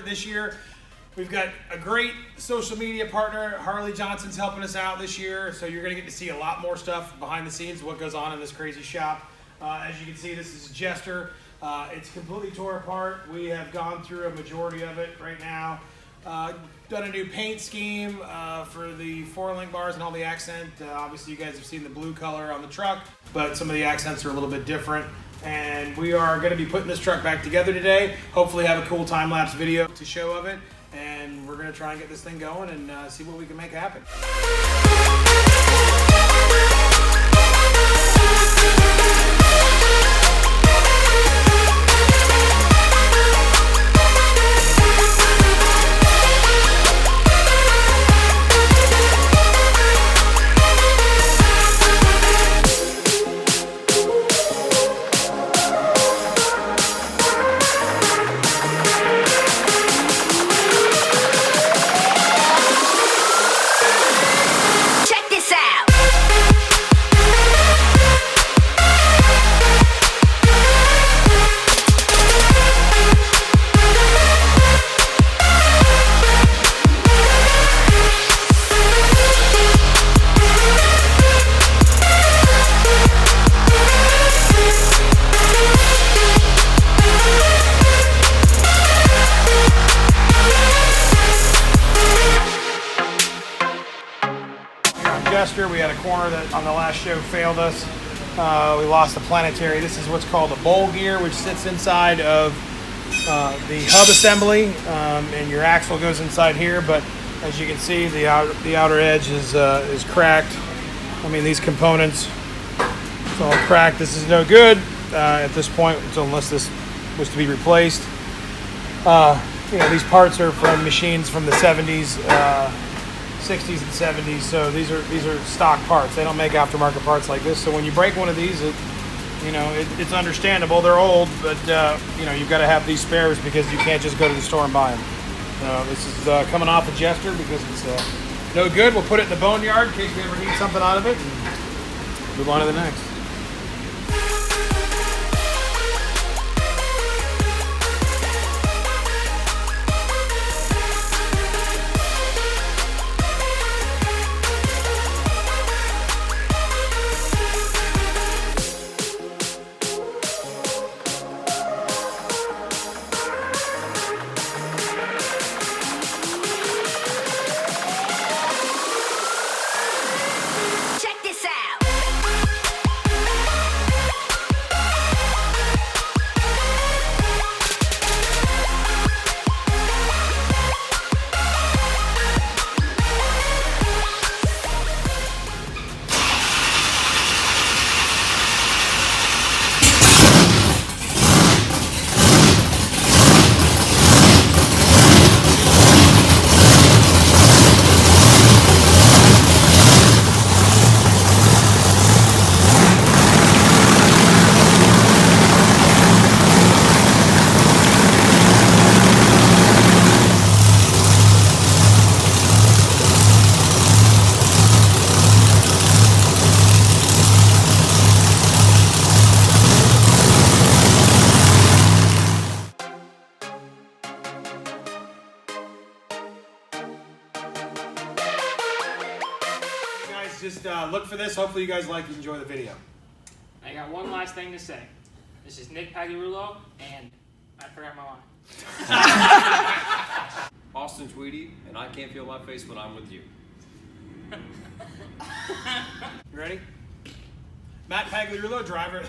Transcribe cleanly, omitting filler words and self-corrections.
this year. We've got a great social media partner. Harley Johnson's helping us out this year, so you're going to get to see a lot more stuff behind the scenes, what goes on in this crazy shop. As you can see, this is Jester. It's completely tore apart. We have gone through a majority of it right now. Done a new paint scheme for the 4-link bars and all the accent. Obviously, you guys have seen the blue color on the truck, but some of the accents are a little bit different. And we are going to be putting this truck back together today. Hopefully have a cool time-lapse video to show of it. And we're going to try and get this thing going and see what we can make happen. Jester, we had a corner that on the last show failed us. We lost the planetary. This is what's called a bowl gear, which sits inside of the hub assembly, and your axle goes inside here. But as you can see, the outer edge is cracked. I mean, these components, it's all cracked. This is no good at this point, unless this was to be replaced. You know, these parts are from machines from the 70s. 60s and 70s, so these are stock parts. They don't make aftermarket parts like this. So when you break one of these, it's understandable. They're old, but you know, you've got to have these spares because you can't just go to the store and buy them. This is coming off a Jester because it's no good. We'll put it in the boneyard in case we ever need something out of it, and move on to the next. Just look for this. Hopefully you guys enjoy the video. I got one last thing to say. This is Nick Pagliarulo, and I forgot my line. Austin Tweedy, and I can't feel my face when I'm with you. You ready? Matt Pagliarulo, driver.